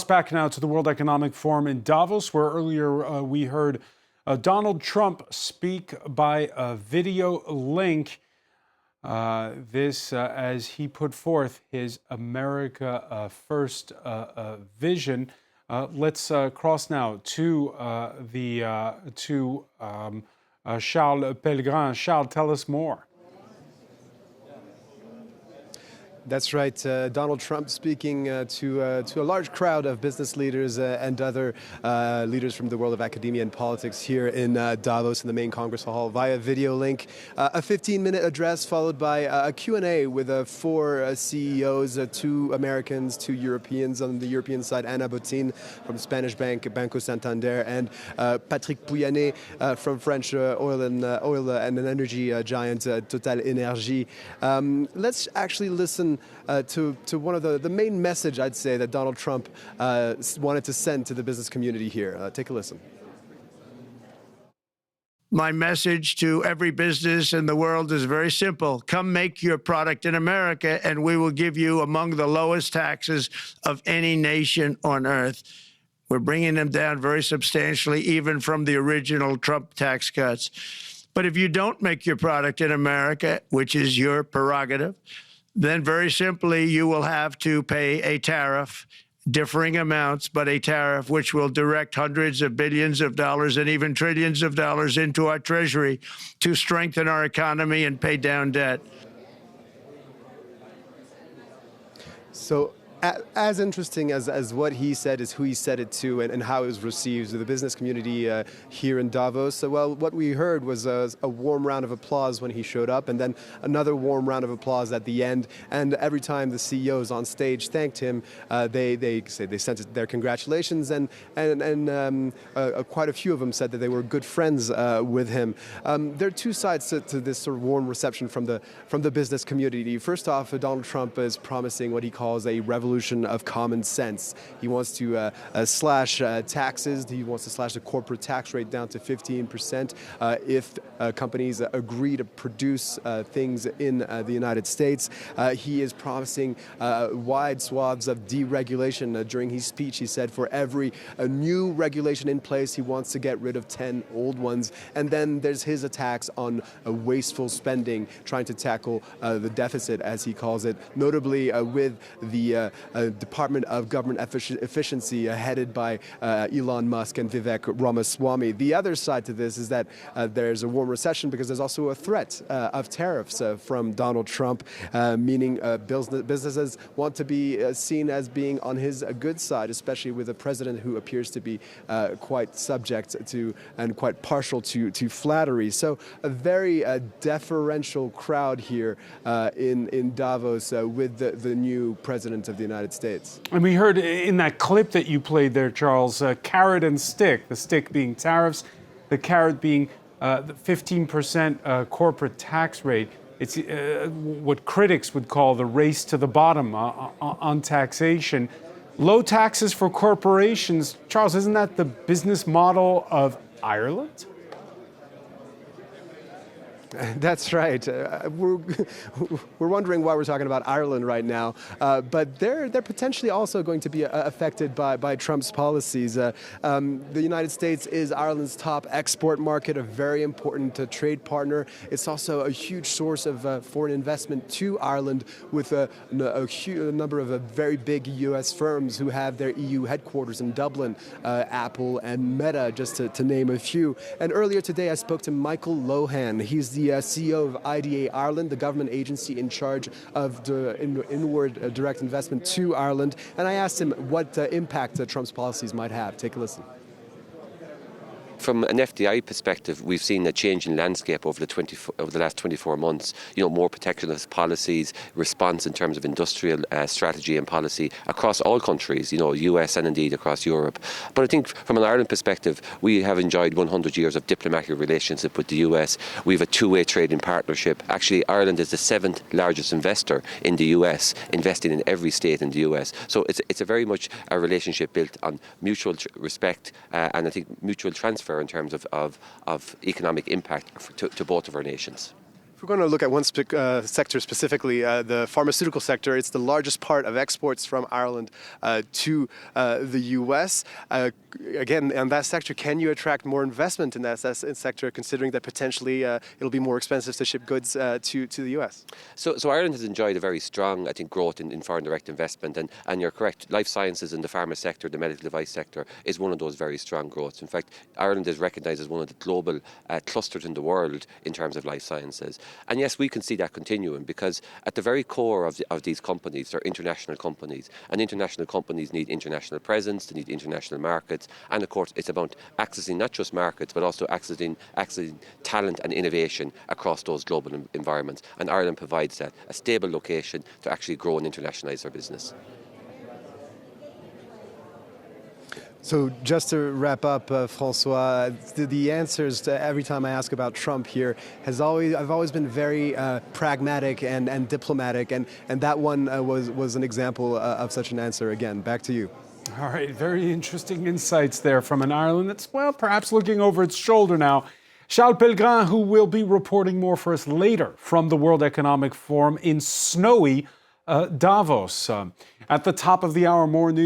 back now to the World Economic Forum in Davos, where earlier we heard Donald Trump speak by a video link. This as he put forth his America First vision. Let's cross now to Charles Pellegrin. Charles, tell us more. That's right. Donald Trump speaking to a large crowd of business leaders and other leaders from the world of academia and politics here in Davos in the main Congress Hall via video link. A 15-minute address followed by a Q&A with 4 CEOs, 2 Americans, 2 Europeans. On the European side, Anna Botín from Spanish bank Banco Santander, and Patrick Pouyanné from French oil and energy giant Total Énergie. Let's actually listen to one of the main message, I'd say, that Donald Trump wanted to send to the business community here. Take a listen. My message to every business in the world is very simple. Come make your product in America, and we will give you among the lowest taxes of any nation on earth. We're bringing them down very substantially, even from the original Trump tax cuts. But if you don't make your product in America, which is your prerogative, then very simply you will have to pay a tariff, differing amounts, but a tariff which will direct hundreds of billions of dollars and even trillions of dollars into our treasury to strengthen our economy and pay down debt. So as interesting as what he said is who he said it to and how it was received to the business community here in Davos. So, well, what we heard was a warm round of applause when he showed up, and then another warm round of applause at the end. And every time the CEOs on stage thanked him, they sent their congratulations, and quite a few of them said that they were good friends with him. There are 2 sides to this sort of warm reception from the business community. First off, Donald Trump is promising what he calls a revolution of common sense. He wants to slash taxes. He wants to slash the corporate tax rate down to 15% if companies agree to produce things in the United States. He is promising wide swaths of deregulation. During his speech, he said for every new regulation in place, he wants to get rid of 10 old ones. And then there's his attacks on wasteful spending, trying to tackle the deficit, as he calls it, notably with the Department of Government Efficiency headed by Elon Musk and Vivek Ramaswamy. The other side to this is that there's a warm recession because there's also a threat of tariffs from Donald Trump, meaning businesses want to be seen as being on his good side, especially with a president who appears to be quite subject to and quite partial to flattery. So a very deferential crowd here in Davos with the new president of the United States. And we heard in that clip that you played there, Charles, carrot and stick, the stick being tariffs, the carrot being the 15% corporate tax rate. It's what critics would call the race to the bottom on taxation. Low taxes for corporations. Charles, isn't that the business model of Ireland? That's right. We're wondering why we're talking about Ireland right now, but they're potentially also going to be affected by Trump's policies. The United States is Ireland's top export market, a very important trade partner. It's also a huge source of foreign investment to Ireland, with a number of very big U.S. firms who have their EU headquarters in Dublin, Apple and Meta, just to name a few. And earlier today, I spoke to Michael Lohan. He's the CEO of IDA Ireland, the government agency in charge of the inward direct investment to Ireland. And I asked him what impact Trump's policies might have. Take a listen. From an FDI perspective, we've seen a change in landscape over the last 24 months. More protectionist policies, response in terms of industrial strategy and policy across all countries, US and indeed across Europe. But I think from an Ireland perspective, we have enjoyed 100 years of diplomatic relationship with the US. We have a two-way trading partnership. Actually, Ireland is the 7th largest investor in the US, investing in every state in the US. So it's a very much a relationship built on mutual respect and I think mutual transfer in terms of economic impact to both of our nations. If we're going to look at one sector specifically, the pharmaceutical sector, it's the largest part of exports from Ireland to the U.S. Again, in that sector, can you attract more investment in that sector, considering that potentially it'll be more expensive to ship goods to the U.S.? So Ireland has enjoyed a very strong, I think, growth in foreign direct investment, and you're correct. Life sciences in the pharma sector, the medical device sector, is one of those very strong growths. In fact, Ireland is recognised as one of the global clusters in the world in terms of life sciences. And yes, we can see that continuing, because at the very core of these companies, they're international companies, and international companies need international presence, they need international markets, and of course it's about accessing not just markets but also accessing talent and innovation across those global environments. And Ireland provides that, a stable location to actually grow and internationalise their business. So just to wrap up, Francois, the answers to every time I ask about Trump here I've always been very pragmatic and diplomatic, and that one was an example of such an answer. Again, back to you. All right, very interesting insights there from an Ireland that's, well, perhaps looking over its shoulder now. Charles Pellegrin, who will be reporting more for us later from the World Economic Forum in snowy Davos. At the top of the hour, more news.